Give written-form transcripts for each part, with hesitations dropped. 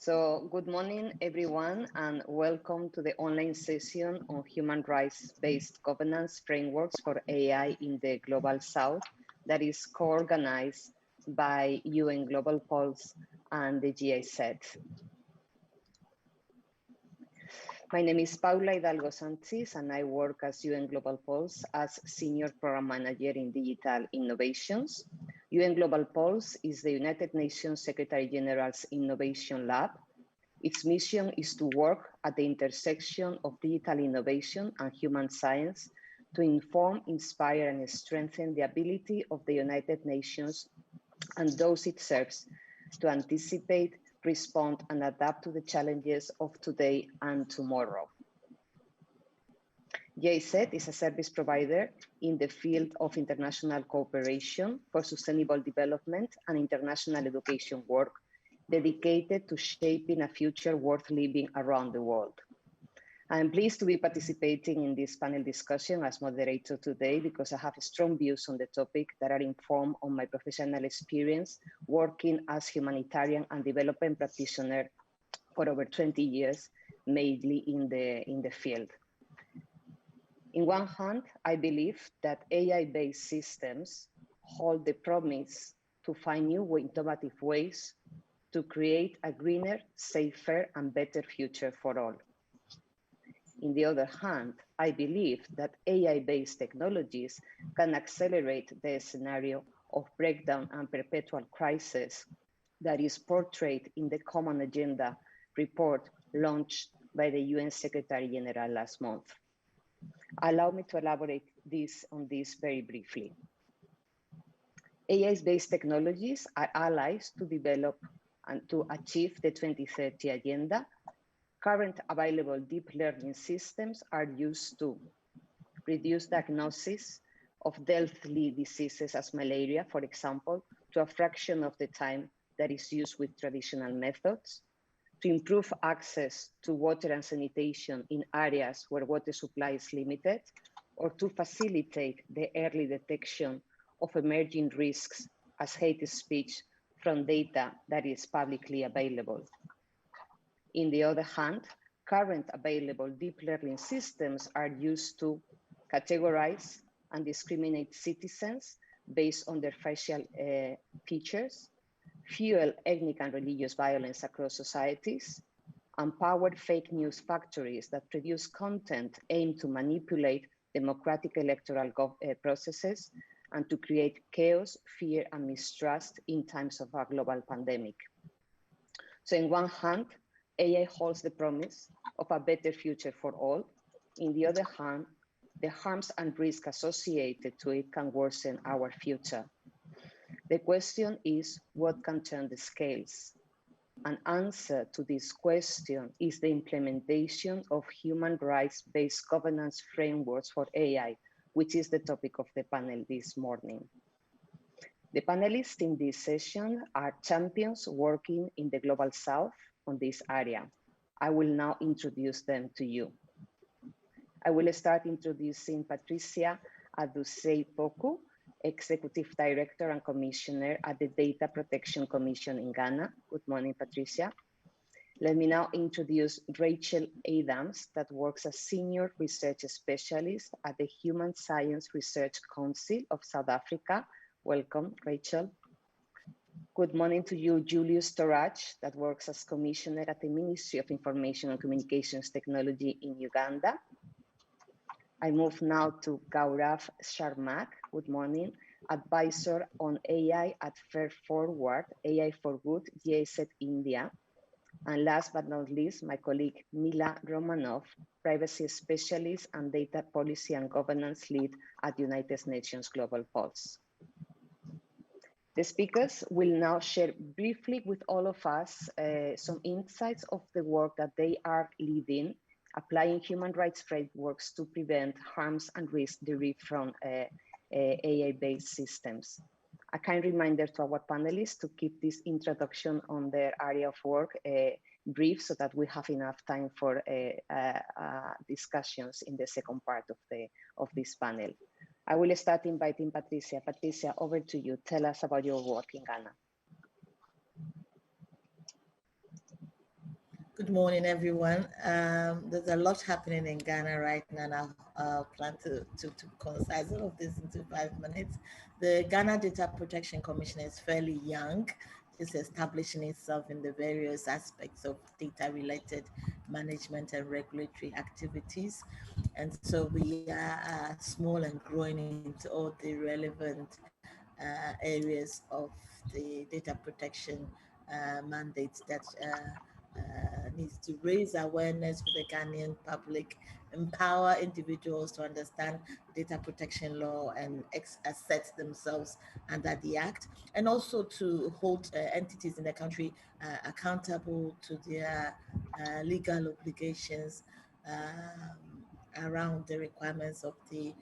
So good morning, everyone, and welcome to the online session on human rights-based governance frameworks for AI in the Global South that is co-organized by UN Global Pulse and the GIZ. My name is Paula Hidalgo Sanchez, and I work as UN Global Pulse as Senior Program Manager in Digital Innovations. UN Global Pulse is the United Nations Secretary General's Innovation Lab. Its mission is to work at the intersection of digital innovation and human science to inform, inspire, and strengthen the ability of the United Nations and those it serves to anticipate, respond, and adapt to the challenges of today and tomorrow. GIZ is a service provider in the field of international cooperation for sustainable development and international education work dedicated to shaping a future worth living around the world. I am pleased to be participating in this panel discussion as moderator today because I have strong views on the topic that are informed on my professional experience working as humanitarian and development practitioner for over 20 years, mainly in the field. In one hand, I believe that AI-based systems hold the promise to find new innovative ways to create a greener, safer, and better future for all. In the other hand, I believe that AI-based technologies can accelerate the scenario of breakdown and perpetual crisis that is portrayed in the Common Agenda report launched by the UN Secretary General last month. Allow me to elaborate on this very briefly. AI-based technologies are allies to develop and to achieve the 2030 Agenda. Current available deep learning systems are used to reduce diagnosis of deadly diseases as malaria, for example, to a fraction of the time that is used with traditional methods, to improve access to water and sanitation in areas where water supply is limited, or to facilitate the early detection of emerging risks as hate speech from data that is publicly available. In the other hand, current available deep learning systems are used to categorize and discriminate citizens based on their facial features, fuel ethnic and religious violence across societies, empower fake news factories that produce content aimed to manipulate democratic electoral processes and to create chaos, fear, and mistrust in times of a global pandemic. So in one hand, AI holds the promise of a better future for all. In the other hand, the harms and risks associated to it can worsen our future. The question is, what can turn the scales? An answer to this question is the implementation of human rights-based governance frameworks for AI, which is the topic of the panel this morning. The panelists in this session are champions working in the Global South on this area. I will now introduce them to you. I will start introducing Patricia Adusei-Poku, Executive Director and Commissioner at the Data Protection Commission in Ghana. Good morning, Patricia. Let me now introduce Rachel Adams, that works as Senior Research Specialist at the Human Science Research Council of South Africa. Welcome, Rachel. Good morning to you, Julius Storach, that works as Commissioner at the Ministry of Information and Communications Technology in Uganda. I move now to Gaurav Sharmak. Good morning, Advisor on AI at Fair Forward, AI for Good, GIZ India. And last but not least, my colleague Mila Romanov, Privacy Specialist and Data Policy and Governance Lead at United Nations Global Pulse. The speakers will now share briefly with all of us some insights of the work that they are leading, applying human rights frameworks to prevent harms and risks derived from AI-based systems. A kind reminder to our panelists to keep this introduction on their area of work brief so that we have enough time for discussions in the second part of this panel. I will start inviting Patricia. Patricia, over to you. Tell us about your work in Ghana. Good morning, everyone. There's a lot happening in Ghana right now, and I'll plan to concise all of this into 5 minutes. The Ghana Data Protection Commission is fairly young, just establishing itself in the various aspects of data-related management and regulatory activities. And so we are small and growing into all the relevant areas of the data protection mandates that needs to raise awareness for the Ghanaian public, empower individuals to understand data protection law and assert themselves under the Act, and also to hold entities in the country accountable to their legal obligations around the requirements of the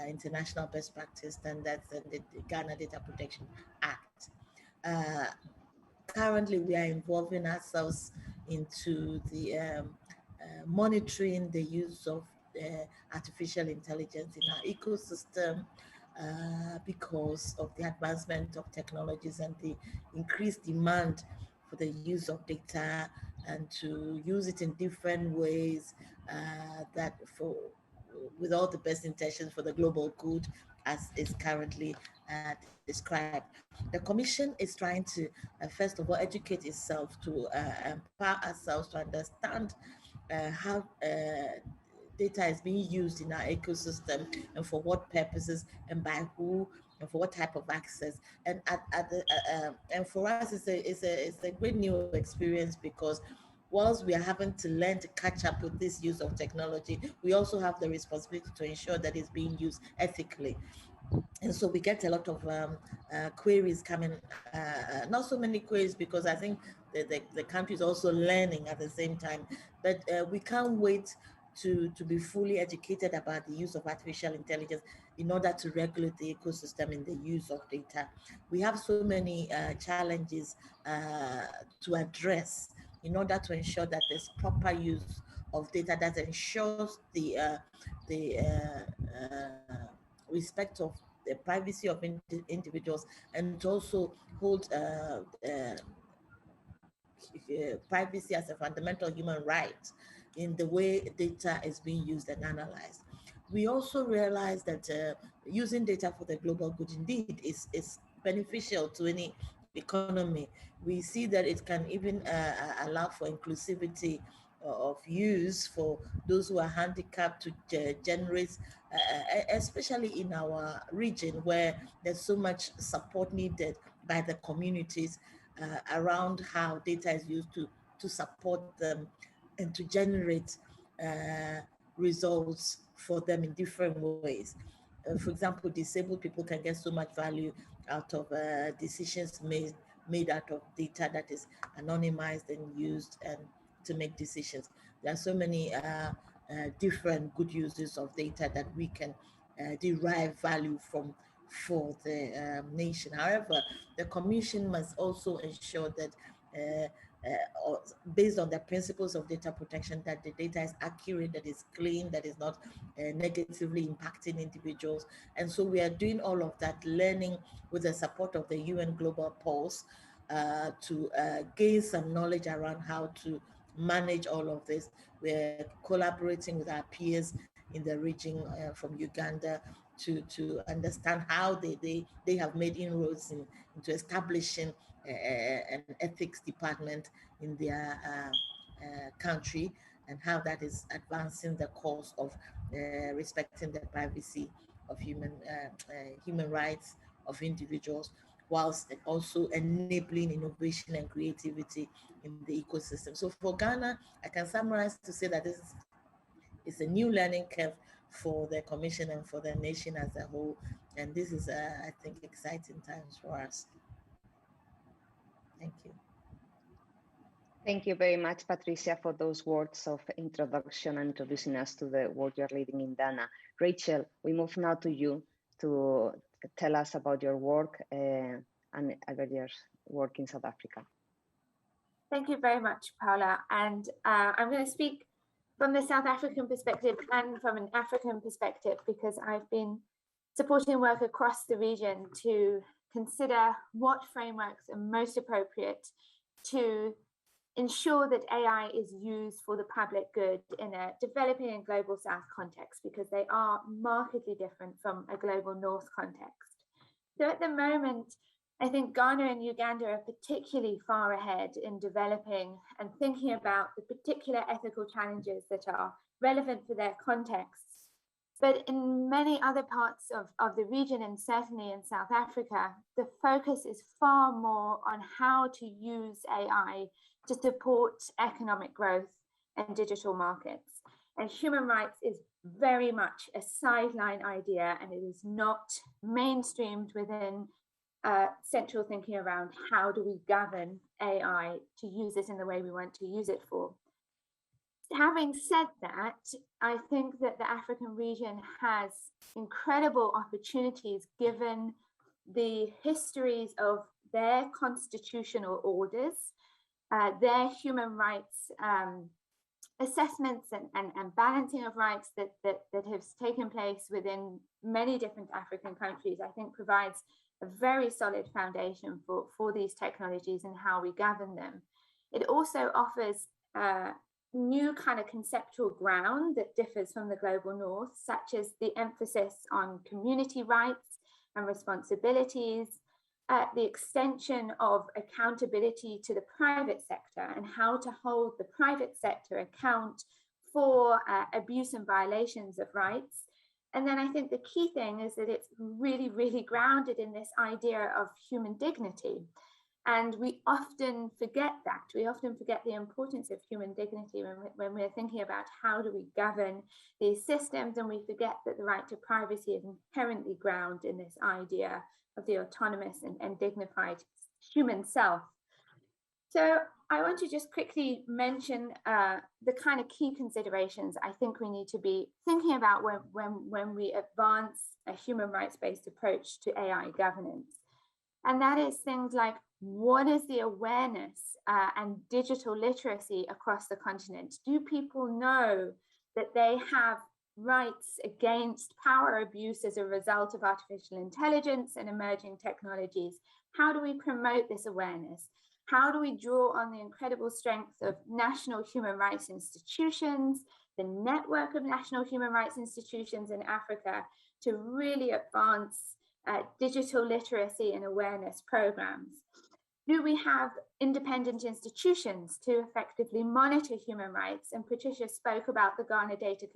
international best practice standards and the Ghana Data Protection Act. Currently, we are involving ourselves into the monitoring the use of artificial intelligence in our ecosystem because of the advancement of technologies and the increased demand for the use of data and to use it in different ways with all the best intentions for the global good as is currently described. The Commission is trying to, first of all, educate itself to empower ourselves to understand how data is being used in our ecosystem and for what purposes and by who and for what type of access. And and for us, it's a great new experience because whilst we are having to learn to catch up with this use of technology, we also have the responsibility to ensure that it's being used ethically. And so we get a lot of queries coming, not so many queries because I think the country is also learning at the same time, but we can't wait to be fully educated about the use of artificial intelligence in order to regulate the ecosystem in the use of data. We have so many challenges to address in order to ensure that there's proper use of data that ensures the respect of the privacy of individuals and to also hold privacy as a fundamental human right in the way data is being used and analyzed. We also realize that using data for the global good indeed is beneficial to any economy. We see that it can even allow for inclusivity of use for those who are handicapped to generate, especially in our region where there's so much support needed by the communities around how data is used to support them and to generate results for them in different ways. For example, disabled people can get so much value out of decisions made out of data that is anonymized and used and to make decisions. There are so many different good uses of data that we can derive value from for the nation. However, the Commission must also ensure that based on the principles of data protection, that the data is accurate, that is clean, that is not negatively impacting individuals. And so we are doing all of that, learning with the support of the UN Global Pulse to gain some knowledge around how to manage all of this. We're collaborating with our peers in the region from Uganda to understand how they have made inroads into establishing an ethics department in their country and how that is advancing the cause of respecting the privacy of human rights of individuals, whilst also enabling innovation and creativity in the ecosystem. So for Ghana, I can summarize to say that it's a new learning curve for the Commission and for the nation as a whole. And this is, I think, exciting times for us. Thank you. Thank you very much, Patricia, for those words of introduction and introducing us to the work you're leading in Ghana. Rachel, we move now to you to tell us about your work and about your work in South Africa. Thank you very much, Paula. And I'm going to speak from the South African perspective and from an African perspective, because I've been supporting work across the region to consider what frameworks are most appropriate to ensure that AI is used for the public good in a developing and global South context, because they are markedly different from a global North context. So at the moment, I think Ghana and Uganda are particularly far ahead in developing and thinking about the particular ethical challenges that are relevant for their contexts. But in many other parts of the region, and certainly in South Africa, the focus is far more on how to use AI to support economic growth and digital markets. And human rights is very much a sideline idea, and it is not mainstreamed within central thinking around how do we govern AI to use it in the way we want to use it for. Having said that, I think that the African region has incredible opportunities given the histories of their constitutional orders, their human rights assessments and balancing of rights that have taken place within many different African countries, I think provides a very solid foundation for these technologies and how we govern them. It also offers new kind of conceptual ground that differs from the global North, such as the emphasis on community rights and responsibilities, the extension of accountability to the private sector and how to hold the private sector account for abuse and violations of rights. And then I think the key thing is that it's really, really grounded in this idea of human dignity. And we often forget that. We often forget the importance of human dignity when we're thinking about how do we govern these systems, and we forget that the right to privacy is inherently grounded in this idea of the autonomous and dignified human self. So I want to just quickly mention the kind of key considerations I think we need to be thinking about when we advance a human rights-based approach to AI governance. And that is things like, what is the awareness and digital literacy across the continent? Do people know that they have rights against power abuse as a result of artificial intelligence and emerging technologies? How do we promote this awareness? How do we draw on the incredible strength of national human rights institutions, the network of national human rights institutions in Africa, to really advance digital literacy and awareness programs? Do we have independent institutions to effectively monitor human rights? And Patricia spoke about the Ghana Data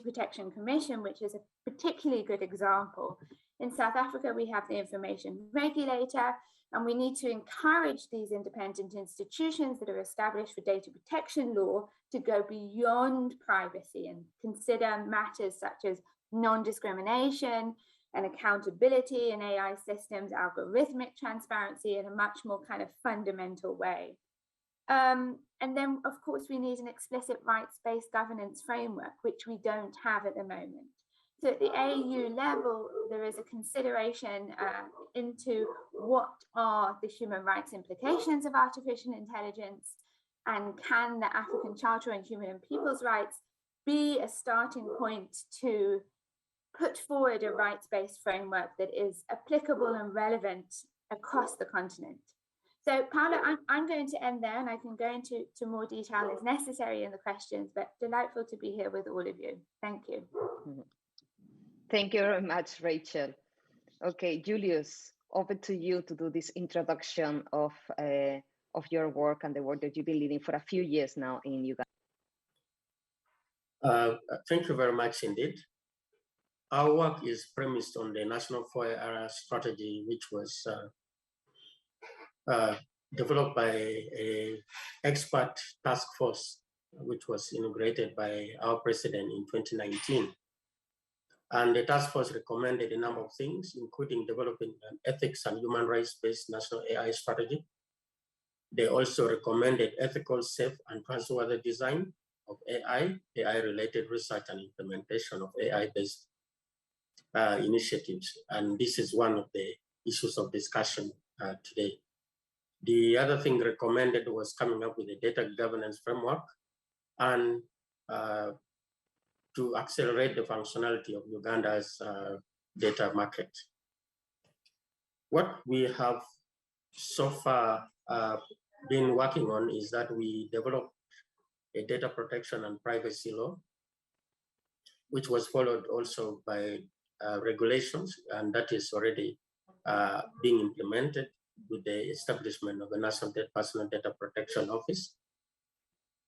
Protection Commission, which is a particularly good example. In South Africa, we have the information regulator, and we need to encourage these independent institutions that are established for data protection law to go beyond privacy and consider matters such as non-discrimination and accountability in AI systems, algorithmic transparency in a much more kind of fundamental way. And then, of course, we need an explicit rights-based governance framework, which we don't have at the moment. So at the AU level, there is a consideration into what are the human rights implications of artificial intelligence, and can the African Charter on Human and People's Rights be a starting point to put forward a rights-based framework that is applicable and relevant across the continent. So Paula, I'm going to end there, and I can go into more detail as necessary in the questions, but delightful to be here with all of you. Thank you. Thank you very much, Rachel. Okay, Julius, over to you to do this introduction of your work and the work that you've been leading for a few years now in Uganda. Thank you very much indeed. Our work is premised on the National 4AI strategy, which was developed by an expert task force, which was inaugurated by our president in 2019. And the task force recommended a number of things, including developing an ethics and human rights-based national AI strategy. They also recommended ethical, safe, and trustworthy design of AI-related research and implementation of AI-based initiatives. And this is one of the issues of discussion today. The other thing recommended was coming up with a data governance framework and to accelerate the functionality of Uganda's data market. What we have so far been working on is that we developed a data protection and privacy law, which was followed also by regulations, and that is already being implemented with the establishment of the National Personal Data Protection Office.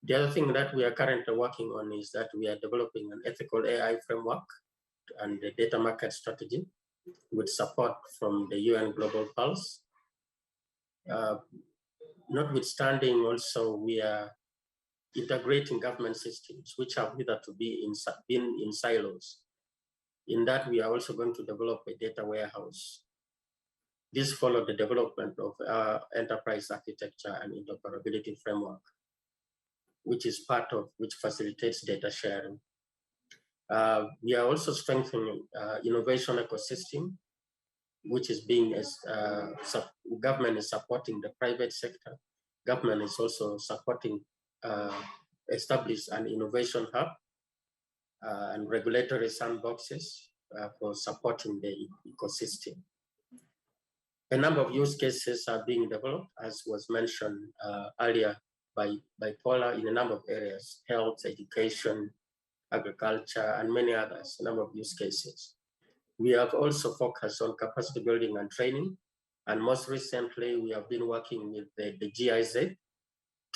The other thing that we are currently working on is that we are developing an ethical AI framework and the data market strategy with support from the UN Global Pulse. Notwithstanding, also we are integrating government systems which have hitherto been in silos. In that, we are also going to develop a data warehouse. This followed the development of our enterprise architecture and interoperability framework, which facilitates data sharing. We are also strengthening innovation ecosystem, which is being government is supporting the private sector. Government is also supporting establish an innovation hub and regulatory sandboxes for supporting the ecosystem. A number of use cases are being developed, as was mentioned earlier by Paula, in a number of areas: health, education, agriculture, and many others, a number of use cases. We have also focused on capacity building and training. And most recently, we have been working with the GIZ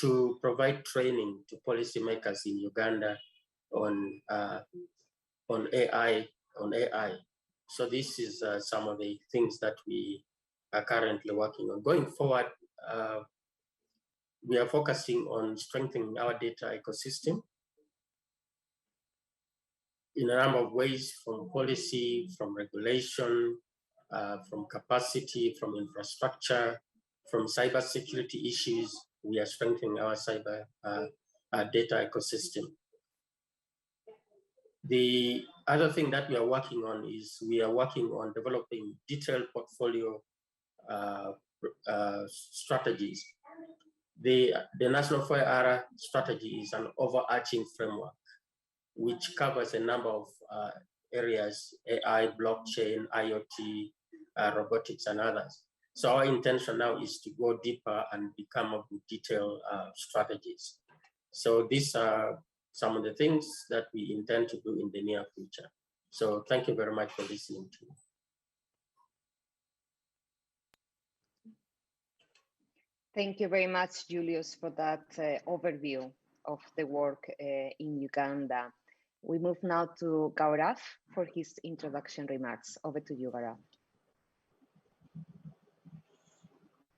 to provide training to policymakers in Uganda on AI. So this is some of the things that we are currently working on. Going forward, we are focusing on strengthening our data ecosystem in a number of ways, from policy, from regulation, from capacity, from infrastructure, from cybersecurity issues. We are strengthening our cyber data ecosystem. The other thing that we are working on is we are working on developing detailed portfolio strategies. The National 4R strategy is an overarching framework which covers a number of areas: AI, blockchain, IoT, robotics, and others. So our intention now is to go deeper and come up with detailed strategies. So these are some of the things that we intend to do in the near future. So thank you very much for listening to me. Thank you very much, Julius, for that overview of the work in Uganda. We move now to Gaurav for his introduction remarks. Over to you, Gaurav.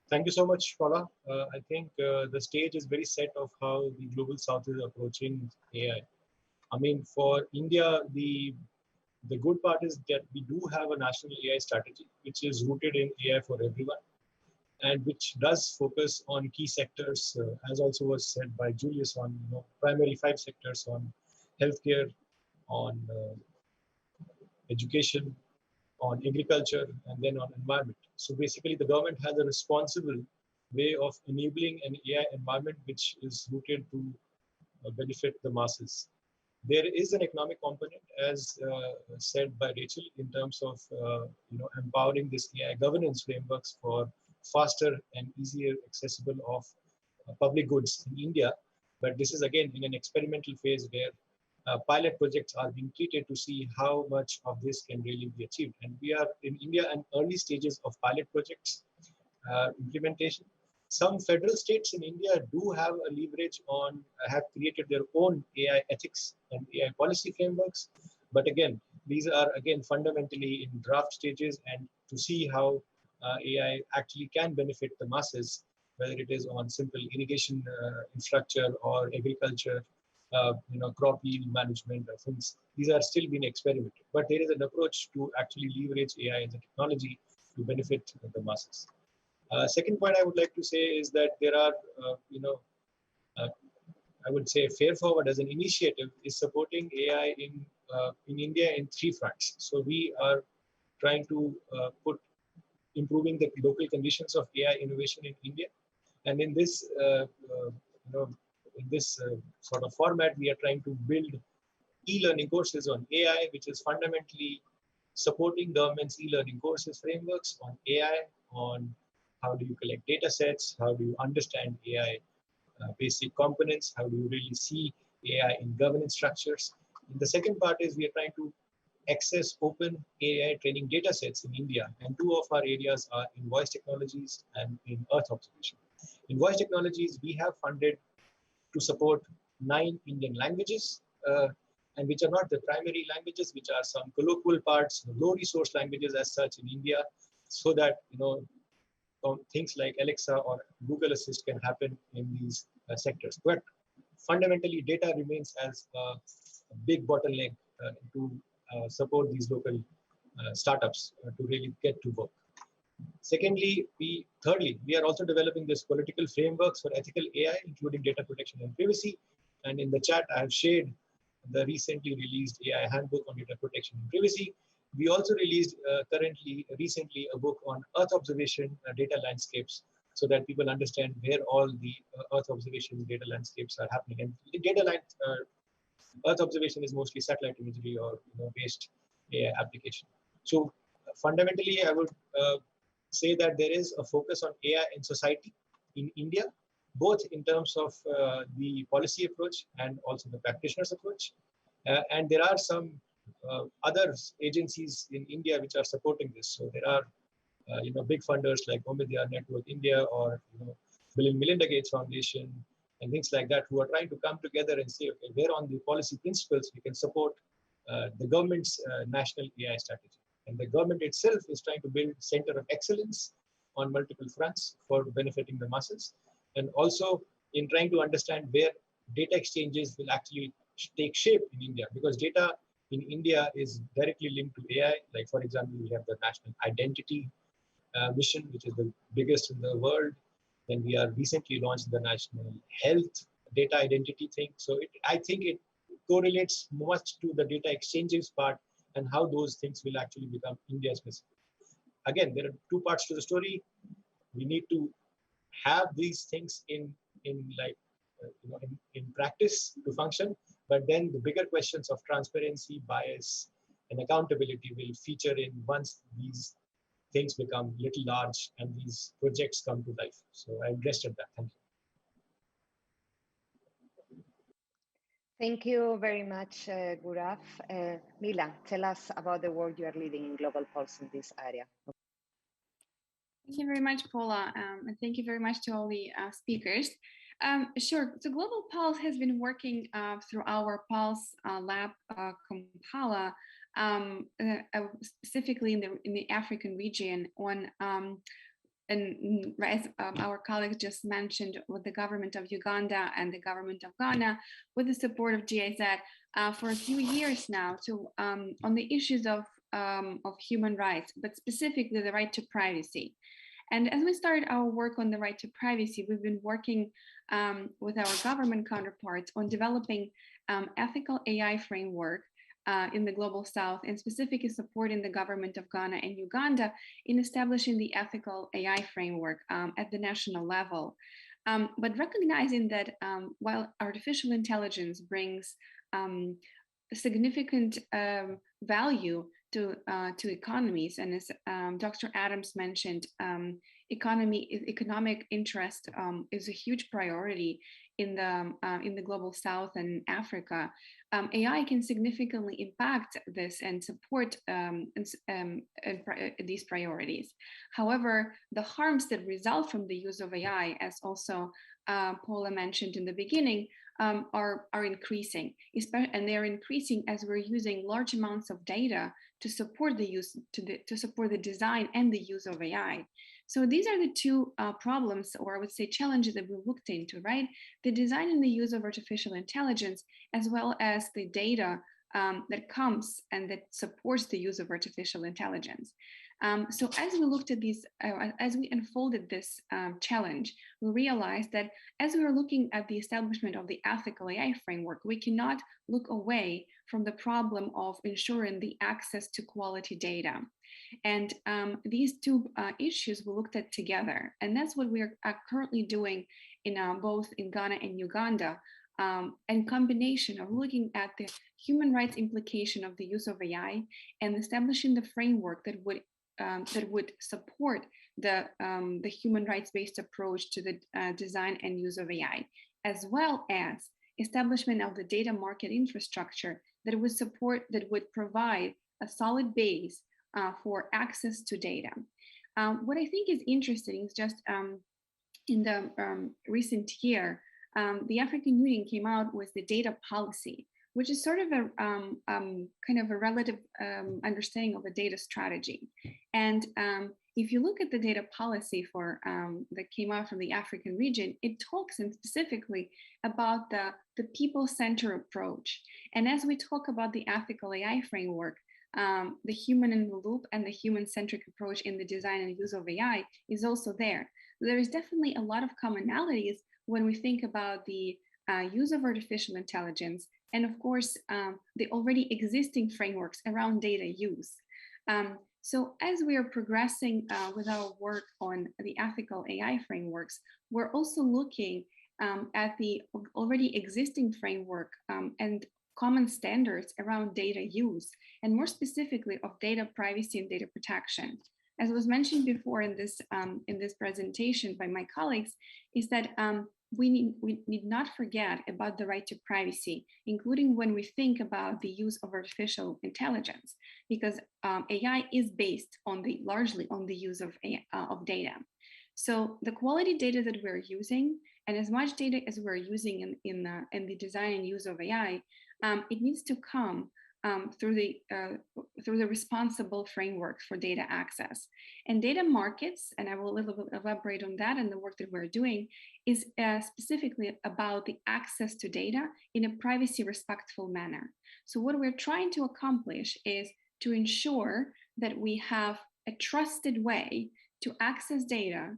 Thank you so much, Paula. I think the stage is very set of how the Global South is approaching AI. I mean, for India, the good part is that we do have a national AI strategy, which is rooted in AI for everyone, and which does focus on key sectors, as also was said by Julius, on primary 5 sectors: on healthcare, on education, on agriculture, and then on environment. So basically, the government has a responsible way of enabling an AI environment which is rooted to benefit the masses. There is an economic component, as said by Rachel, in terms of empowering this AI governance frameworks for faster and easier accessible of public goods in India. But this is again in an experimental phase where pilot projects are being treated to see how much of this can really be achieved. And we are in India in early stages of pilot projects implementation. Some federal states in India do have a leverage on, have created their own AI ethics and AI policy frameworks. But again, these are again fundamentally in draft stages, and to see how AI actually can benefit the masses, whether it is on simple irrigation infrastructure or agriculture, crop yield management, things. These are still being experimented, but there is an approach to actually leverage AI as a technology to benefit the masses. Second point I would like to say is that there are, I would say Fair Forward as an initiative is supporting AI in India in 3 fronts. So we are trying to put improving the local conditions of AI innovation in India, and in this sort of format, we are trying to build e-learning courses on AI, which is fundamentally supporting government's e-learning courses frameworks on AI, on How do you collect data sets? How do you understand AI basic components? How do you really see AI in governance structures? And the second part is we are trying to access open AI training data sets in India. And two of our areas are in voice technologies and in Earth observation. In voice technologies, we have funded to support 9 Indian languages, and which are not the primary languages, which are some colloquial parts, low resource languages as such in India, so that things like Alexa or Google Assist can happen in these sectors. But fundamentally, data remains as a big bottleneck to support these local startups to really get to work. Secondly, thirdly, we are also developing this political frameworks for ethical AI, including data protection and privacy. And in the chat, I have shared the recently released AI handbook on data protection and privacy. We also released recently a book on Earth observation data landscapes, so that people understand where all the Earth observation data landscapes are happening. And the Earth observation is mostly satellite imagery or based AI application. So fundamentally, I would say that there is a focus on AI in society in India, both in terms of the policy approach and also the practitioners approach. And there are some other agencies in India which are supporting this. So there are big funders like Omidyar Network India or Bill and Melinda Gates Foundation and things like that, who are trying to come together and say, okay, where on the policy principles we can support the government's national AI strategy. And the government itself is trying to build center of excellence on multiple fronts for benefiting the masses. And also in trying to understand where data exchanges will actually take shape in India, because data in India is directly linked to AI. Like, for example, we have the National Identity Mission, which is the biggest in the world. Then we are recently launched the National Health Data Identity thing. So I think it correlates much to the data exchanges part and how those things will actually become India specific. Again, there are two parts to the story. We need to have these things in practice to function, but then the bigger questions of transparency, bias, and accountability will feature in once these things become little large and these projects come to life. So I addressed that. Thank you. Thank you very much, Guraf. Mila, tell us about the work you are leading in Global Pulse in this area. Thank you very much, Paula, and thank you very much to all the speakers. Sure, so Global Pulse has been working through our Pulse lab, Kampala, specifically in the African region on and as our colleagues just mentioned, with the government of Uganda and the government of Ghana, with the support of GIZ for a few years now, on the issues of human rights, but specifically the right to privacy. And as we started our work on the right to privacy, we've been working with our government counterparts on developing ethical AI framework in the Global South, and specifically supporting the government of Ghana and Uganda in establishing the ethical AI framework at the national level. But recognizing that while artificial intelligence brings significant value to economies, and as Dr. Adams mentioned, economic interest is a huge priority in the Global South and Africa. AI can significantly impact this and support these priorities. However, the harms that result from the use of AI, as also Paula mentioned in the beginning, are increasing, and they are increasing as we're using large amounts of data to support the use, to support the design and the use of AI. So these are the two problems, or I would say challenges, that we looked into, right? The design and the use of artificial intelligence, as well as the data that comes and that supports the use of artificial intelligence. So as we looked at these, as we unfolded this challenge, we realized that as we were looking at the establishment of the ethical AI framework, we cannot look away from the problem of ensuring the access to quality data. And these two issues we looked at together, and that's what we are currently doing in both in Ghana and Uganda, and combination of looking at the human rights implication of the use of AI and establishing the framework that would support the human rights-based approach to the design and use of AI, as well as establishment of the data market infrastructure that would provide a solid base for access to data. What I think is interesting is just in the recent year, the African Union came out with the data policy, which is sort of a kind of a relative understanding of a data strategy. And if you look at the data policy for that came out from the African region, it talks specifically about the people-centered approach. And as we talk about the ethical AI framework, the human in the loop and the human-centric approach in the design and use of AI is also there. There is definitely a lot of commonalities when we think about the use of artificial intelligence, and of course, the already existing frameworks around data use. So as we are progressing with our work on the ethical AI frameworks, we're also looking at the already existing framework and common standards around data use, and more specifically of data privacy and data protection. As was mentioned before in this presentation by my colleagues, is that we need not forget about the right to privacy, including when we think about the use of artificial intelligence, because AI is based on largely on the use of data. So the quality data that we're using, and as much data as we're using in the design and use of AI, it needs to come through the responsible framework for data access. And data markets, and I will a little bit elaborate on that and the work that we're doing, is specifically about the access to data in a privacy respectful manner. So what we're trying to accomplish is to ensure that we have a trusted way to access data,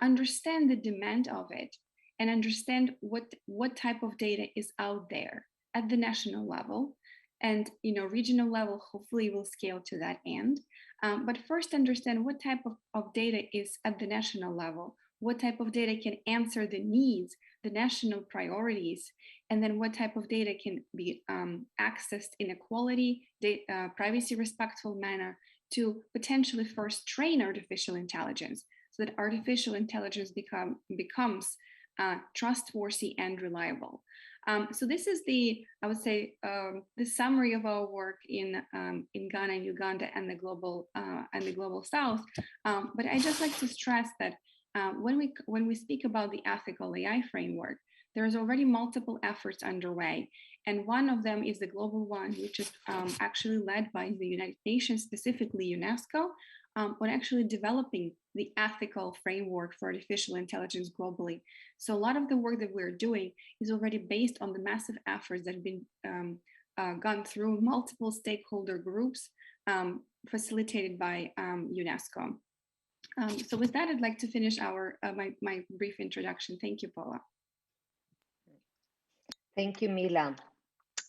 understand the demand of it, and understand what type of data is out there at the national level. And regional level, hopefully will scale to that end. But first understand what type of data is at the national level, what type of data can answer the needs, the national priorities, and then what type of data can be accessed in a quality, privacy respectful manner to potentially first train artificial intelligence, so that artificial intelligence becomes trustworthy and reliable. So this is I would say, the summary of our work in Ghana and Uganda and the global South. But I just like to stress that when we speak about the ethical AI framework, there's already multiple efforts underway, and one of them is the global one, which is actually led by the United Nations, specifically UNESCO, on actually developing the ethical framework for artificial intelligence globally. So a lot of the work that we're doing is already based on the massive efforts that have been gone through multiple stakeholder groups facilitated by UNESCO. So with that, I'd like to finish my brief introduction. Thank you, Paula. Thank you, Mila.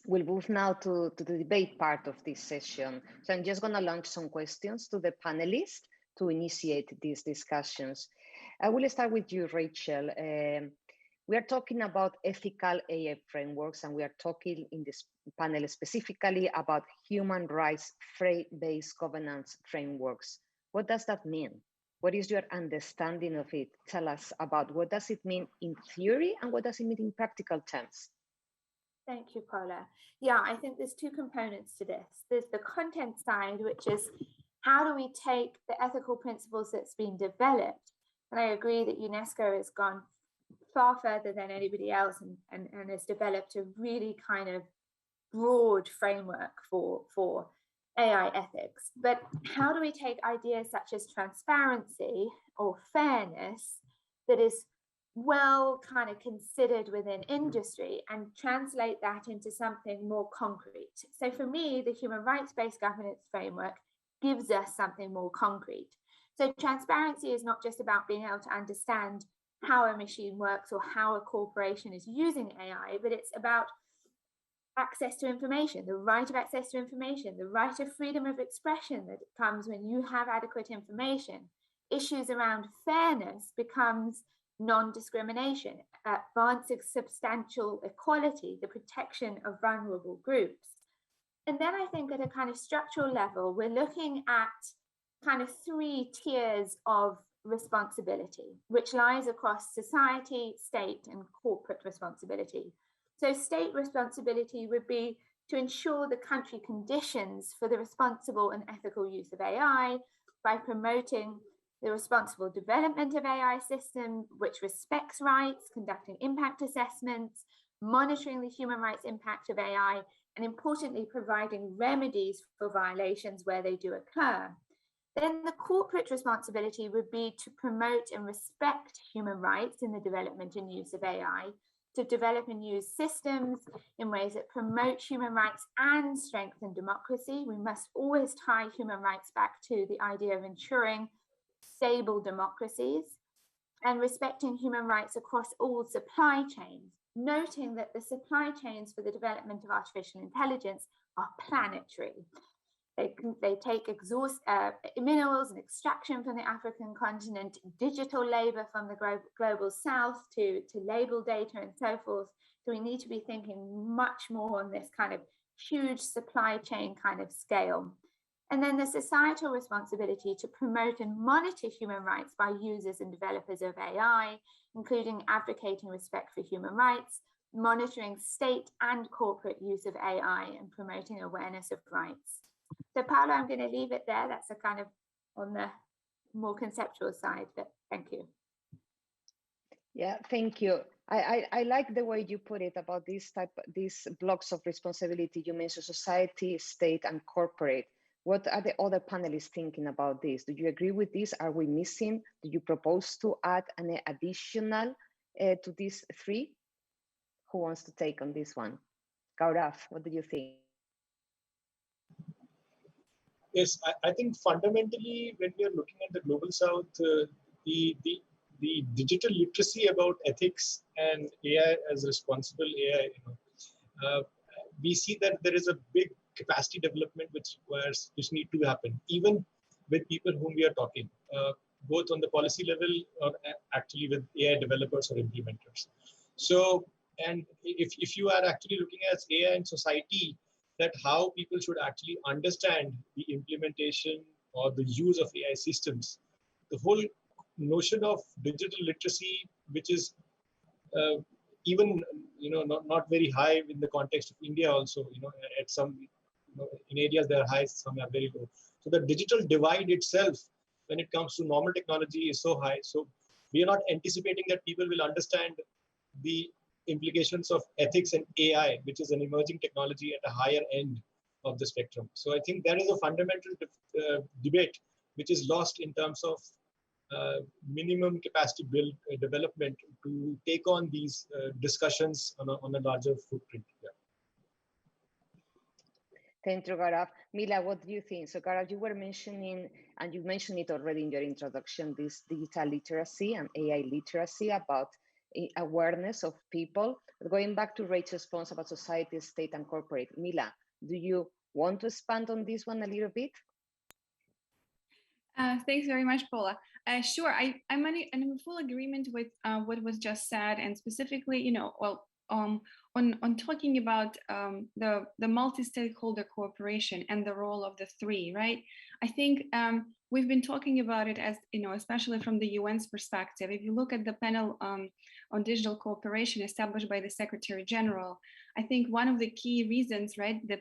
We'll move now to the debate part of this session. So I'm just going to launch some questions to the panelists to initiate these discussions. I will start with you, Rachel. We are talking about ethical AI frameworks, and we are talking in this panel specifically about human rights-based governance frameworks. What does that mean? What is your understanding of it? Tell us about what does it mean in theory and what does it mean in practical terms? Thank you, Paula. Yeah, I think there's two components to this. There's the content side, which is how do we take the ethical principles that's been developed? And I agree that UNESCO has gone far further than anybody else and has developed a really kind of broad framework for AI ethics. But how do we take ideas such as transparency or fairness that is well kind of considered within industry and translate that into something more concrete? So for me, the human rights-based governance framework gives us something more concrete. So transparency is not just about being able to understand how a machine works or how a corporation is using AI, but it's about access to information, the right of access to information, the right of freedom of expression that comes when you have adequate information. Issues around fairness becomes non-discrimination, advancing substantial equality, the protection of vulnerable groups. And then I think at a kind of structural level, we're looking at kind of three tiers of responsibility, which lies across society, state, and corporate responsibility. So state responsibility would be to ensure the country conditions for the responsible and ethical use of AI by promoting the responsible development of AI systems, which respects rights, conducting impact assessments, monitoring the human rights impact of AI, and importantly, providing remedies for violations where they do occur. Then the corporate responsibility would be to promote and respect human rights in the development and use of AI, to develop and use systems in ways that promote human rights and strengthen democracy. We must always tie human rights back to the idea of ensuring stable democracies and respecting human rights across all supply chains, noting that the supply chains for the development of artificial intelligence are planetary. They take minerals and extraction from the African continent, digital labor from the global south to label data and so forth. So we need to be thinking much more on this kind of huge supply chain kind of scale. And then the societal responsibility to promote and monitor human rights by users and developers of AI, including advocating respect for human rights, monitoring state and corporate use of AI, and promoting awareness of rights. So Paolo, I'm going to leave it there. That's a kind of on the more conceptual side, but thank you. Yeah, thank you. I like the way you put it about these blocks of responsibility. You mentioned society, state, and corporate. What are the other panelists thinking about this? Do you agree with this? Are we missing? Do you propose to add an additional to these three? Who wants to take on this one? Gaurav, what do you think? Yes, I think fundamentally, when we are looking at the global south, the digital literacy about ethics and AI as responsible AI, we see that there is a big capacity development which need to happen, even with people whom we are talking, both on the policy level or actually with AI developers or implementers. So, and if you are actually looking at AI in society, that how people should actually understand the implementation or the use of AI systems, the whole notion of digital literacy, which is even not very high in the context of India also, at some in areas they are high, some are very low. So the digital divide itself, when it comes to normal technology, is so high. So we are not anticipating that people will understand the implications of ethics and AI, which is an emerging technology at a higher end of the spectrum. So I think there is a fundamental debate which is lost in terms of minimum capacity development to take on these discussions on a larger footprint. Yeah. Thank you, Gaurav. Mila, what do you think? So Gaurav, you were mentioning, and you mentioned it already in your introduction, this digital literacy and AI literacy about awareness of people. But going back to Rachel's points about society, state, and corporate, Mila, do you want to expand on this one a little bit? Thanks very much, Paula. Sure, I'm in full agreement with what was just said, and specifically, on talking about the multi-stakeholder cooperation and the role of the three, right? I think we've been talking about it as, especially from the UN's perspective. If you look at the panel on digital cooperation established by the Secretary General, I think one of the key reasons, right, the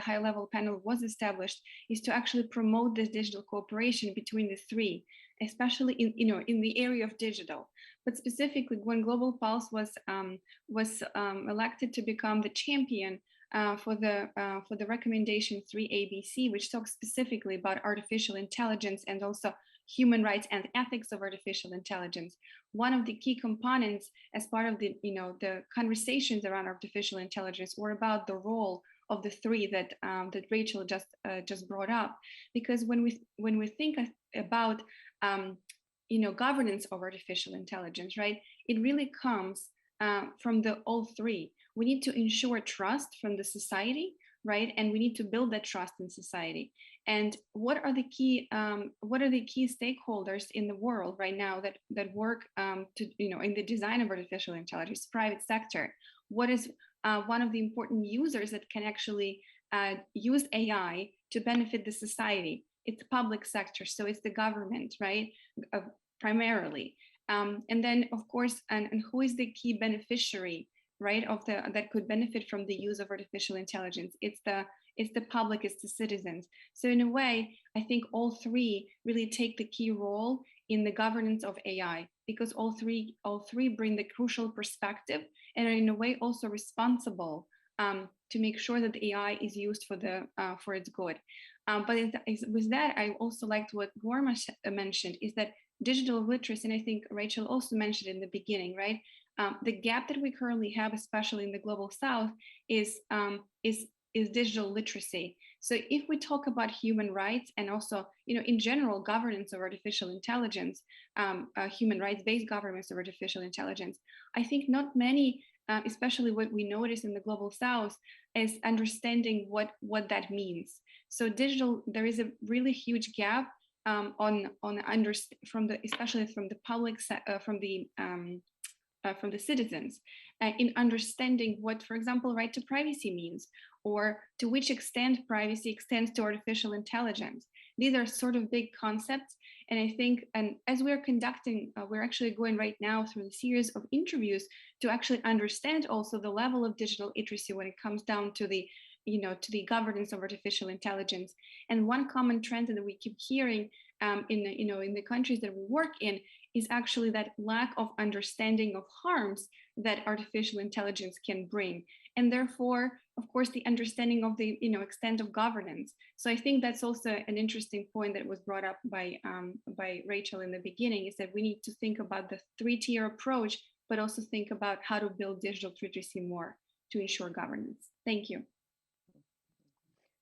high-level panel was established is to actually promote this digital cooperation between the three, especially in the area of digital. But specifically, when Global Pulse was elected to become the champion for the recommendation 3ABC, which talks specifically about artificial intelligence and also human rights and ethics of artificial intelligence, one of the key components as part of the the conversations around artificial intelligence were about the role of the three that Rachel just brought up. Because when we think about governance of artificial intelligence, right, it really comes from all three. We need to ensure trust from the society, right, and we need to build that trust in society. And what are the key stakeholders in the world right now that work in the design of artificial intelligence? Private sector. What is one of the important users that can actually use AI to benefit the society? It's the public sector, so it's the government, right? primarily. And then, of course, and who is the key beneficiary, right, of that could benefit from the use of artificial intelligence? It's the public, it's the citizens. So in a way, I think all three really take the key role in the governance of AI, because all three bring the crucial perspective and are in a way also responsible to make sure that the AI is used for its good. But with that, I also liked what Gorma mentioned, is that digital literacy, and I think Rachel also mentioned in the beginning, right? The gap that we currently have, especially in the global South, is digital literacy. So if we talk about human rights and also, in general, governance of artificial intelligence, human rights-based governance of artificial intelligence, I think not many, especially what we notice in the global South, is understanding what that means. So there is a really huge gap especially from the public, from the citizens, in understanding what, for example, right to privacy means, or to which extent privacy extends to artificial intelligence. These are sort of big concepts. And I think, and as we're conducting, we're actually going right now through a series of interviews to actually understand also the level of digital literacy when it comes down to the governance of artificial intelligence. And one common trend that we keep hearing in the countries that we work in is actually that lack of understanding of harms that artificial intelligence can bring, and therefore, of course, the understanding of the extent of governance. So I think that's also an interesting point that was brought up by Rachel in the beginning, is that we need to think about the three-tier approach, but also think about how to build digital literacy more to ensure governance. Thank you.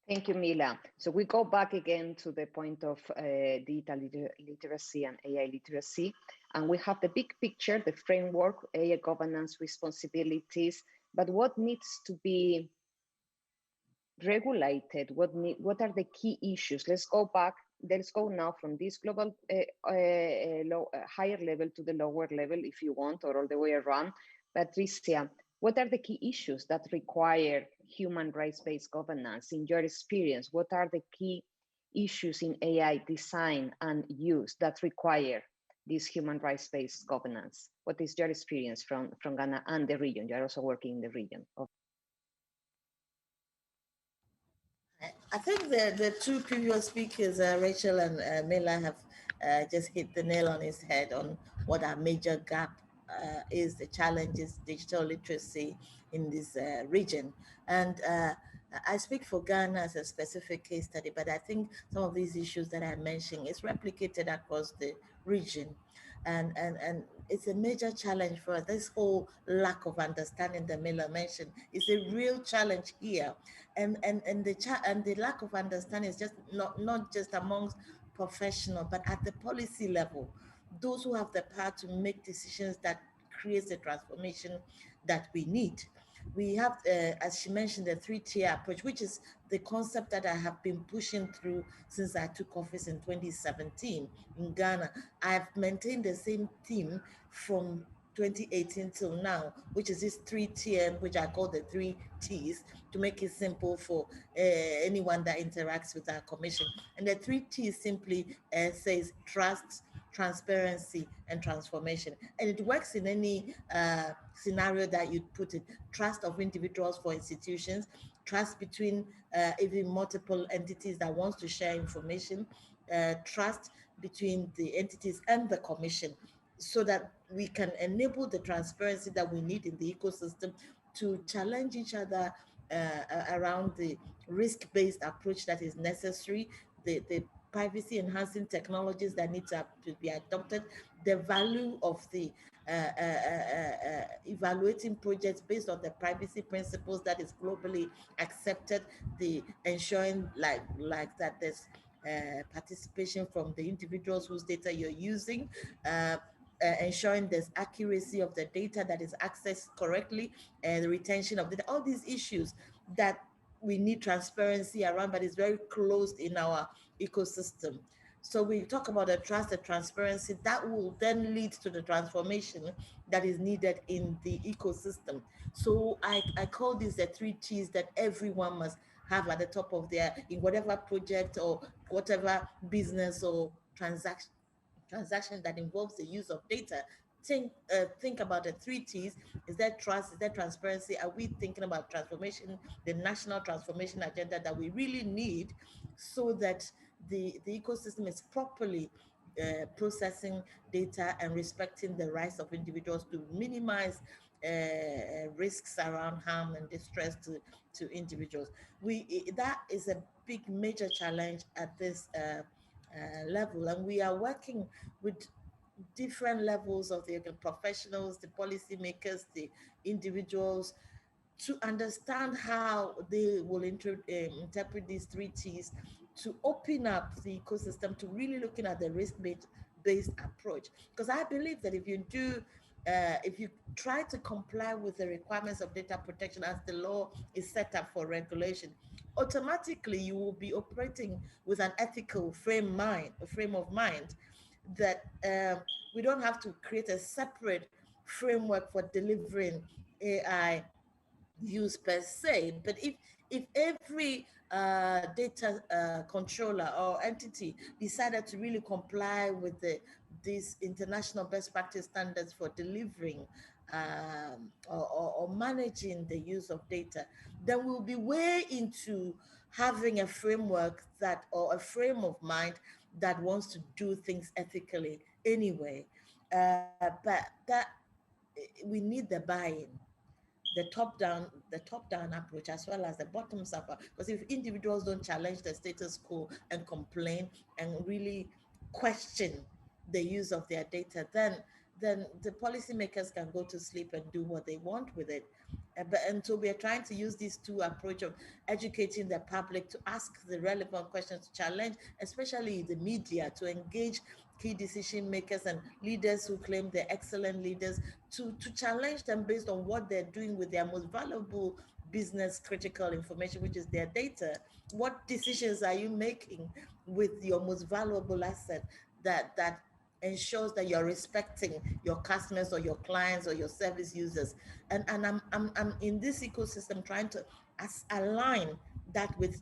Thank you, Mila. So we go back again to the point of digital literacy and AI literacy. And we have the big picture, the framework, AI governance responsibilities, but what needs to be regulated? What are the key issues? Let's go back. Let's go now from this global higher level to the lower level, if you want, or all the way around. Patricia, what are the key issues that require human rights-based governance? In your experience, what are the key issues in AI design and use that require this human rights-based governance? What is your experience from Ghana and the region? You're also working in the region. I think the two previous speakers, Rachel and Mila, have just hit the nail on his head on what our major gap is, the challenges, digital literacy in this region. And I speak for Ghana as a specific case study, but I think some of these issues that I'm mentioning is replicated across the region. And it's a major challenge for us. This whole lack of understanding that Mila mentioned is a real challenge here. And the lack of understanding is just not just amongst professional, but at the policy level. Those who have the power to make decisions that creates the transformation that we need. We have, as she mentioned, the three-tier approach, which is the concept that I have been pushing through since I took office in 2017 in Ghana. I've maintained the same theme from 2018 till now, which is this three-tier, which I call the 3 T's, to make it simple for anyone that interacts with our commission. And the 3 T's simply says trust, transparency, and transformation. And it works in any scenario that you put it. Trust of individuals for institutions, trust between even multiple entities that wants to share information, trust between the entities and the commission, so that we can enable the transparency that we need in the ecosystem to challenge each other around the risk-based approach that is necessary, the privacy enhancing technologies that need to be adopted, the value of the evaluating projects based on the privacy principles that is globally accepted, the ensuring like that there's participation from the individuals whose data you're using, ensuring there's accuracy of the data that is accessed correctly, and the retention of data, all these issues that we need transparency around, but it's very closed in our ecosystem. So we talk about the trust, the transparency, that will then lead to the transformation that is needed in the ecosystem. So I call these the 3 T's that everyone must have at the top of their, in whatever project or whatever business or transaction transaction that involves the use of data, think about the 3 T's. Is there trust? Is there transparency? Are we thinking about transformation, the national transformation agenda that we really need, so that the ecosystem is properly processing data and respecting the rights of individuals to minimize risks around harm and distress to individuals. That is a big major challenge at this level, and we are working with different levels of the professionals, the policymakers, the individuals, to understand how they will interpret these 3 T's, to open up the ecosystem to really looking at the risk-based approach. Because I believe that if you try to comply with the requirements of data protection as the law is set up for regulation, automatically you will be operating with an ethical frame of mind that we don't have to create a separate framework for delivering AI use per se. But if every data controller or entity decided to really comply with these international best practice standards for delivering or managing the use of data, then we'll be way into having a framework or a frame of mind that wants to do things ethically anyway. But that we need the buy-in, the top-down approach, as well as the bottoms-up. Because if individuals don't challenge the status quo and complain and really question the use of their data, then the policymakers can go to sleep and do what they want with it. And so we are trying to use these 2 approaches of educating the public to ask the relevant questions, to challenge, especially the media, to engage key decision makers and leaders who claim they're excellent leaders, to challenge them based on what they're doing with their most valuable business critical information, which is their data. What decisions are you making with your most valuable asset that ensures that you're respecting your customers or your clients or your service users? And I'm in this ecosystem trying to align that with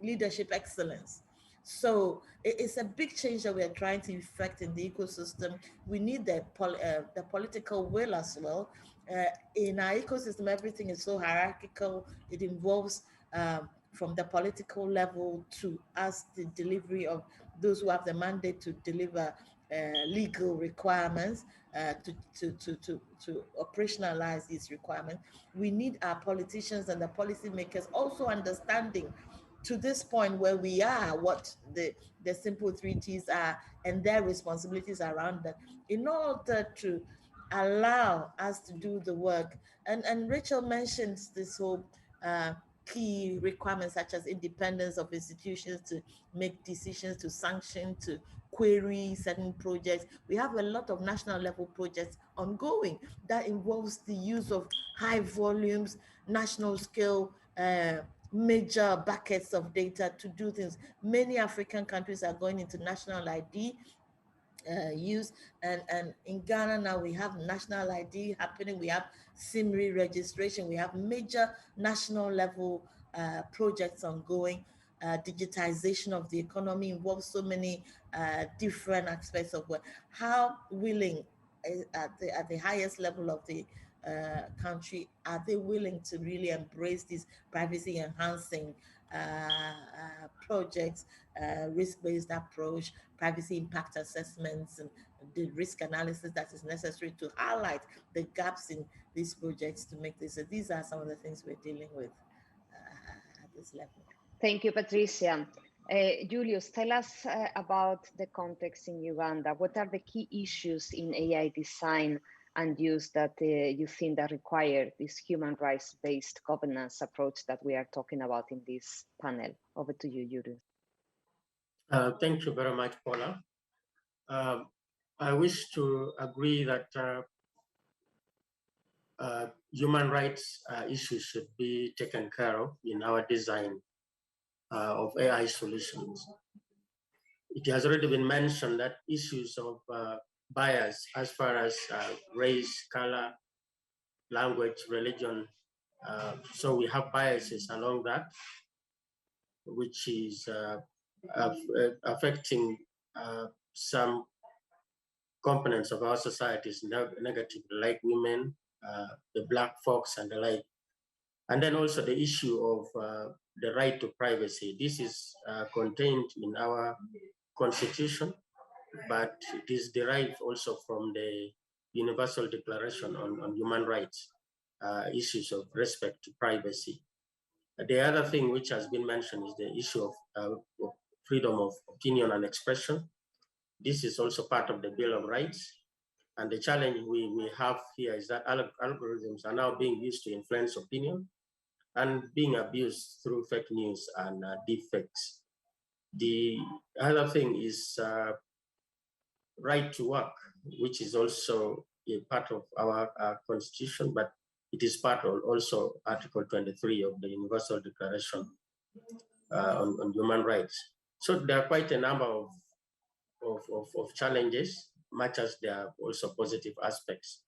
leadership excellence. So it's a big change that we are trying to effect in the ecosystem. We need the political will as well. In our ecosystem, everything is so hierarchical. It involves from the political level to us, the delivery of those who have the mandate to deliver legal requirements, to operationalize these requirements. We need our politicians and the policymakers also understanding to this point where we are, what the simple 3 T's are and their responsibilities around that, in order to allow us to do the work. And Rachel mentions this whole key requirements such as independence of institutions to make decisions, to sanction, to query certain projects. We have a lot of national level projects ongoing that involves the use of high volumes, national scale, major buckets of data to do things. Many African countries are going into national ID use, and in Ghana now we have national ID happening, we have SIMRI registration, we have major national level projects ongoing. Digitization of the economy involves so many different aspects of work. How willing at the highest level of the country are they willing to really embrace these privacy enhancing projects, risk-based approach, privacy impact assessments, and the risk analysis that is necessary to highlight the gaps in these projects to make this. So these are some of the things we're dealing with at this level. Thank you, Patricia. Julius, tell us about the context in Uganda. What are the key issues in AI design and use that you think that require this human rights-based governance approach that we are talking about in this panel? Over to you, Julius. Thank you very much, Paula. I wish to agree that human rights issues should be taken care of in our design of AI solutions. It has already been mentioned that issues of bias as far as race, color, language, religion, so we have biases along that, which is affecting some components of our societies negative, like women, the black folks and the like. And then also the issue of the right to privacy. This is contained in our constitution, but it is derived also from the Universal Declaration on Human Rights, issues of respect to privacy. The other thing which has been mentioned is the issue of freedom of opinion and expression. This is also part of the Bill of Rights. And the challenge we have here is that algorithms are now being used to influence opinion and being abused through fake news and deepfakes. The other thing is right to work, which is also a part of our constitution, but it is part of also Article 23 of the Universal Declaration on Human Rights. So there are quite a number of challenges, much as there are also positive aspects.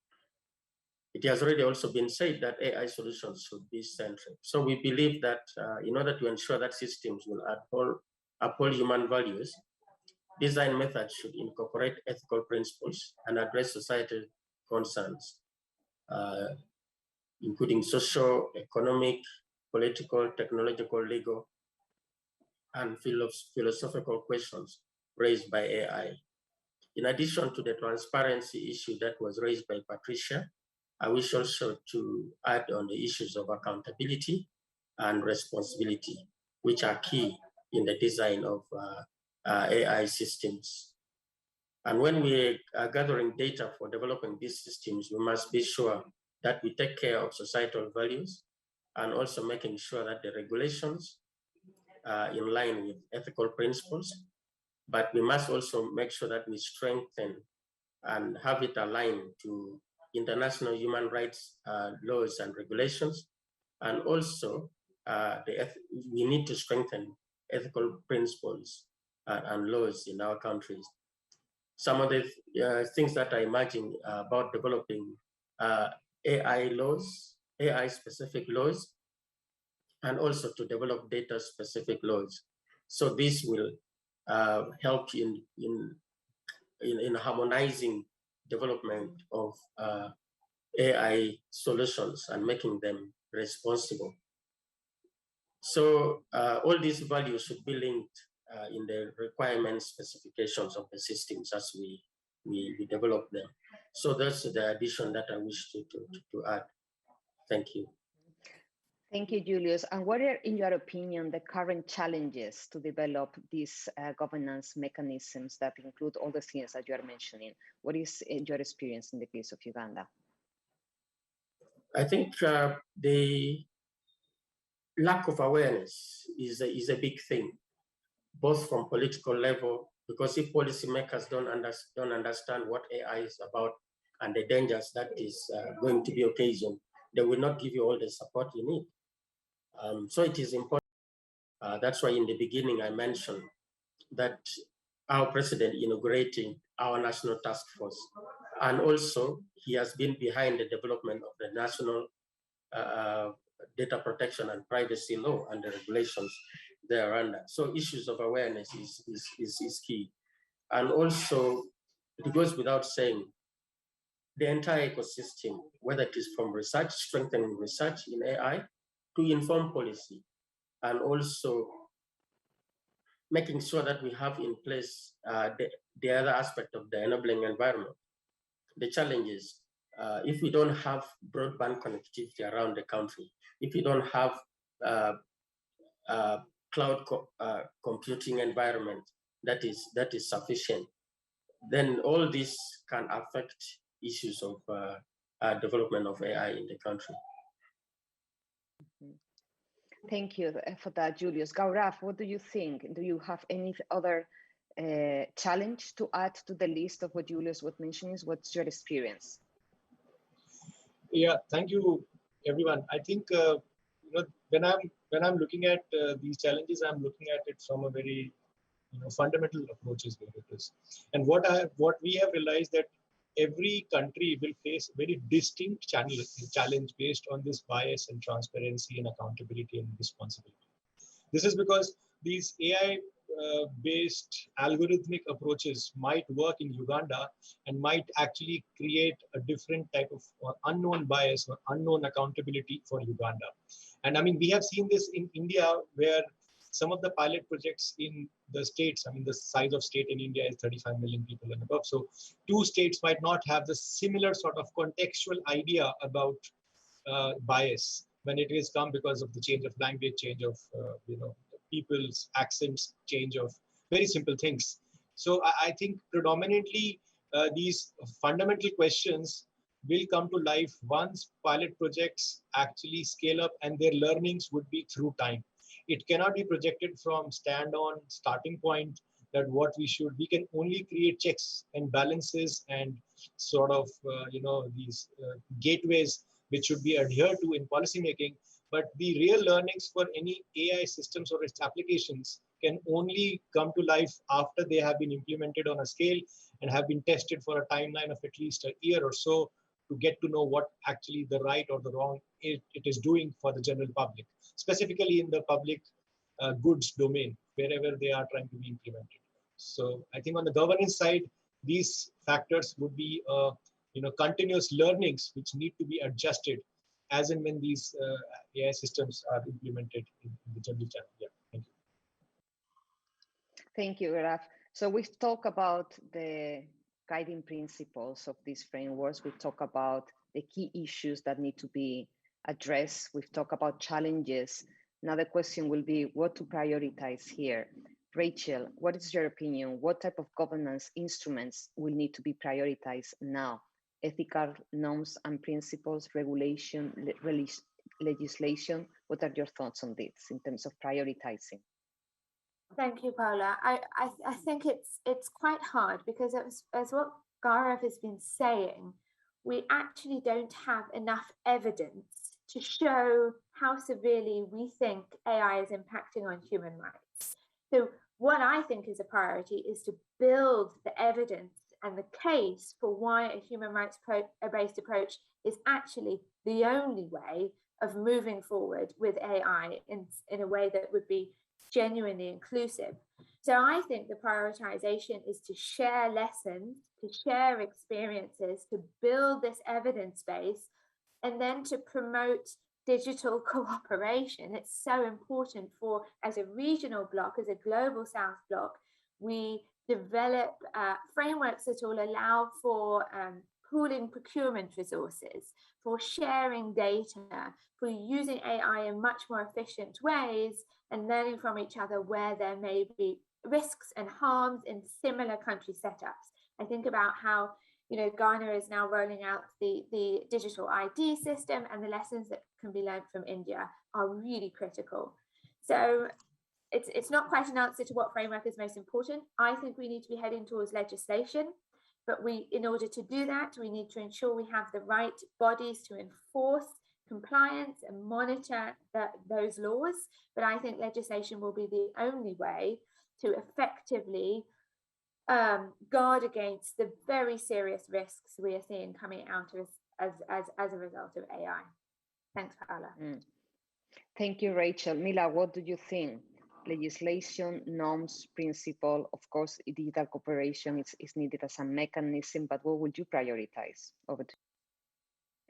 It has already also been said that AI solutions should be centric. So we believe that in order to ensure that systems will uphold human values, design methods should incorporate ethical principles and address societal concerns, including social, economic, political, technological, legal, and philosophical questions raised by AI. In addition to the transparency issue that was raised by Patricia, I wish also to add on the issues of accountability and responsibility, which are key in the design of AI systems. And when we are gathering data for developing these systems, we must be sure that we take care of societal values and also making sure that the regulations are in line with ethical principles. But we must also make sure that we strengthen and have it aligned to international human rights laws and regulations. And also, we need to strengthen ethical principles and laws in our countries. Some of the things that I imagine about developing AI laws, AI-specific laws, and also to develop data-specific laws. So this will help in harmonizing development of AI solutions and making them responsible. So all these values should be linked in the requirements specifications of the systems as we develop them. So that's the addition that I wish to add. Thank you. Thank you, Julius. And what are, in your opinion, the current challenges to develop these governance mechanisms that include all the things that you are mentioning? What is your experience in the case of Uganda? I think the lack of awareness is a big thing, both from political level, because if policymakers don't understand what AI is about and the dangers that is going to be occasioned, they will not give you all the support you need. So it is important. That's why in the beginning I mentioned that our president inaugurating our national task force, and also he has been behind the development of the national data protection and privacy law and the regulations thereunder. So issues of awareness is key. And also, it goes without saying, the entire ecosystem, whether it is from research, strengthening research in AI, to inform policy, and also making sure that we have in place the other aspect of the enabling environment. The challenges, if we don't have broadband connectivity around the country, if we don't have cloud computing environment that is sufficient, then all this can affect issues of development of AI in the country. Thank you for that, Julius. Gaurav, what do you think? Do you have any other challenge to add to the list of what Julius was mentioning? What's your experience? Yeah, thank you, everyone. I think when I'm looking at these challenges, I'm looking at it from a very fundamental approach is where it is. And what we have realized that every country will face very distinct challenge based on this bias and transparency and accountability and responsibility. This is because these AI based algorithmic approaches might work in Uganda and might actually create a different type of unknown bias or unknown accountability for Uganda. And I mean, we have seen this in India, where some of the pilot projects in the states, I mean, the size of state in India is 35 million people and above. So 2 states might not have the similar sort of contextual idea about bias when it is come because of the change of language, change of, people's accents, change of very simple things. So I think predominantly these fundamental questions will come to life once pilot projects actually scale up, and their learnings would be through time. It cannot be projected from stand-on starting point that we can only create checks and balances and sort of, these gateways which should be adhered to in policymaking. But the real learnings for any AI systems or its applications can only come to life after they have been implemented on a scale and have been tested for a timeline of at least a year or so to get to know what actually the right or the wrong it is doing for the general public, specifically in the public goods domain, wherever they are trying to be implemented. So I think on the governance side, these factors would be continuous learnings which need to be adjusted as and when these AI systems are implemented in the general channel. Yeah, thank you. Thank you, Raf. So we've talked about the guiding principles of these frameworks. We've talked about the key issues that need to be addressed. We've talked about challenges. Now the question will be what to prioritize here. Rachel, what is your opinion? What type of governance instruments will need to be prioritized now? Ethical norms and principles, regulation, legislation. What are your thoughts on this in terms of prioritizing? Thank you, Paula. I think it's quite hard because as what Gaurav has been saying, we actually don't have enough evidence to show how severely we think AI is impacting on human rights. So what I think is a priority is to build the evidence and the case for why a human rights-based approach is actually the only way of moving forward with AI in a way that would be genuinely inclusive. So I think the prioritization is to share lessons, to share experiences, to build this evidence base, and then to promote digital cooperation. It's so important for, as a regional bloc, as a global South bloc, we develop frameworks that will allow for pooling procurement resources, for sharing data, for using AI in much more efficient ways and learning from each other where there may be risks and harms in similar country setups. I think about how Ghana is now rolling out the digital ID system, and the lessons that can be learned from India are really critical. So it's not quite an answer to what framework is most important. I think we need to be heading towards legislation, but in order to do that, we need to ensure we have the right bodies to enforce compliance and monitor those laws. But I think legislation will be the only way to effectively guard against the very serious risks we are seeing coming out as a result of AI. Thanks, Paula. Thank you, Rachel. Mila, what do you think? Legislation, norms, principle, of course, digital cooperation is needed as a mechanism, but what would you prioritize? Over to you.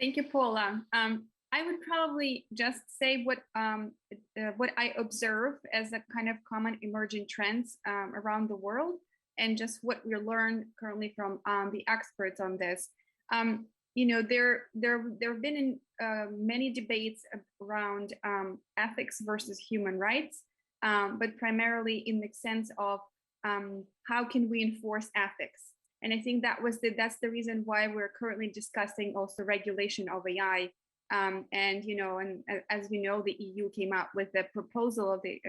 Thank you, Paula. I would probably just say what I observe as a kind of common emerging trends around the world, and just what we learn currently from the experts on this. There have been many debates around ethics versus human rights, but primarily in the sense of how can we enforce ethics. And I think that's the reason why we're currently discussing also regulation of AI. And as we know, the EU came out with the proposal of the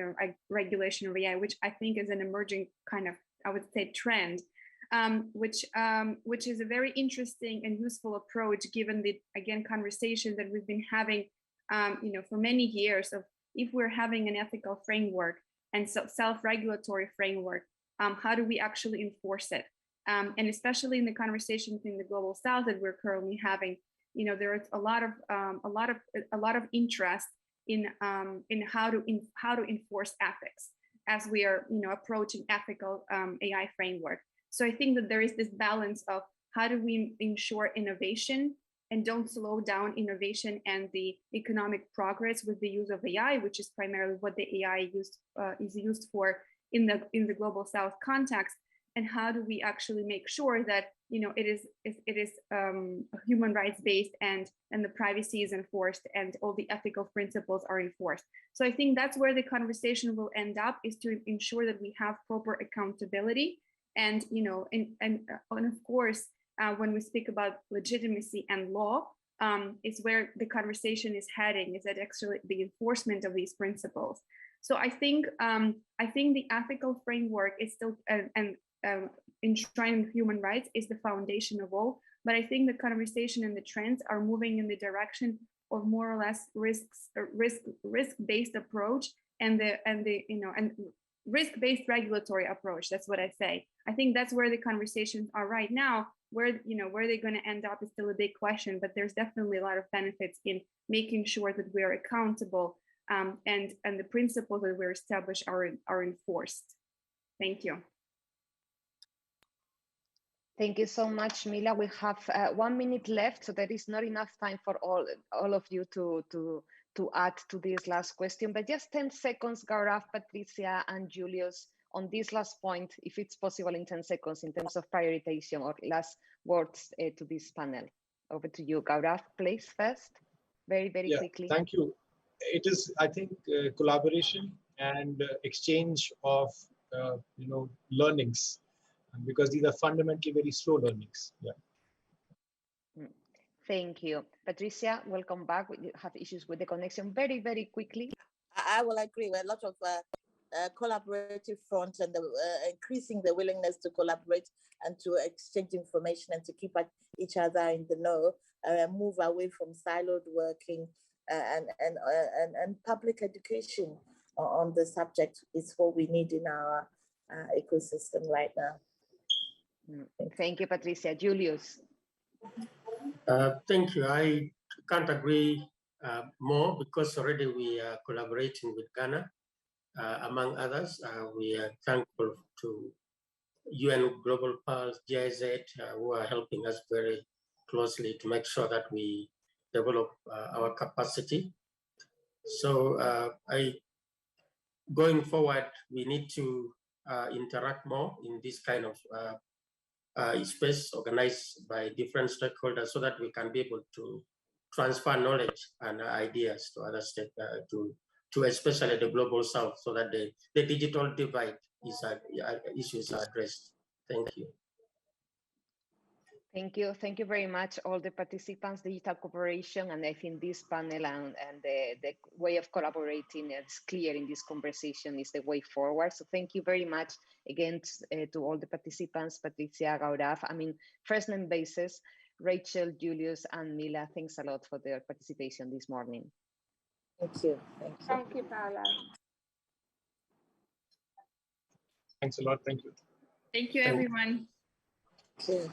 regulation of AI, which I think is an emerging kind of, I would say, trend, which is a very interesting and useful approach, given the, again, conversation that we've been having, for many years of if we're having an ethical framework and self-regulatory framework, how do we actually enforce it? And especially in the conversations in the global South that we're currently having, there is a lot of interest in how to enforce ethics. as we are, approaching ethical AI framework. So I think that there is this balance of how do we ensure innovation and don't slow down innovation and the economic progress with the use of AI, which is primarily what the AI is used for in the global South context. And how do we actually make sure that it is human rights based and the privacy is enforced and all the ethical principles are enforced. So I think that's where the conversation will end up, is to ensure that we have proper accountability and of course when we speak about legitimacy and law, is where the conversation is heading, is that actually the enforcement of these principles. So I think the ethical framework is still enshrining human rights is the foundation of all. But I think the conversation and the trends are moving in the direction of more or less risk-based approach and risk-based regulatory approach. That's what I say. I think that's where the conversations are right now. Where they're going to end up is still a big question, but there's definitely a lot of benefits in making sure that we are accountable and the principles that we're established are enforced. Thank you. Thank you so much, Mila. We have 1 minute left, so there is not enough time for all of you to add to this last question. But just 10 seconds, Gaurav, Patricia, and Julius, on this last point, if it's possible in 10 seconds, in terms of prioritization or last words to this panel. Over to you, Gaurav, please, first, very quickly. Thank you. It is, I think, collaboration and exchange of, learnings, because these are fundamentally very slow learnings. Thank you. Patricia, welcome back. We have issues with the connection. Very quickly. I will agree with a lot of collaborative front and increasing the willingness to collaborate and to exchange information and to keep each other in the know, move away from siloed working and public education on the subject is what we need in our ecosystem right now. Thank you, Patricia. Julius. Thank you. I can't agree more, because already we are collaborating with Ghana. Among others, we are thankful to UN Global Pulse, GIZ, who are helping us very closely to make sure that we develop our capacity. So going forward, we need to interact more in this kind of space organized by different stakeholders, so that we can be able to transfer knowledge and ideas to other to especially the global South, so that the digital divide issues are addressed. Thank you. Thank you very much, all the participants, digital cooperation, and I think this panel and the way of collaborating is clear in this conversation is the way forward. So thank you very much again to all the participants, Patricia, Gaurav. I mean, first name basis, Rachel, Julius, and Mila, thanks a lot for their participation this morning. Thank you. Thank you, Paula. Thanks a lot. Thank you. Thank you, everyone. Thank you.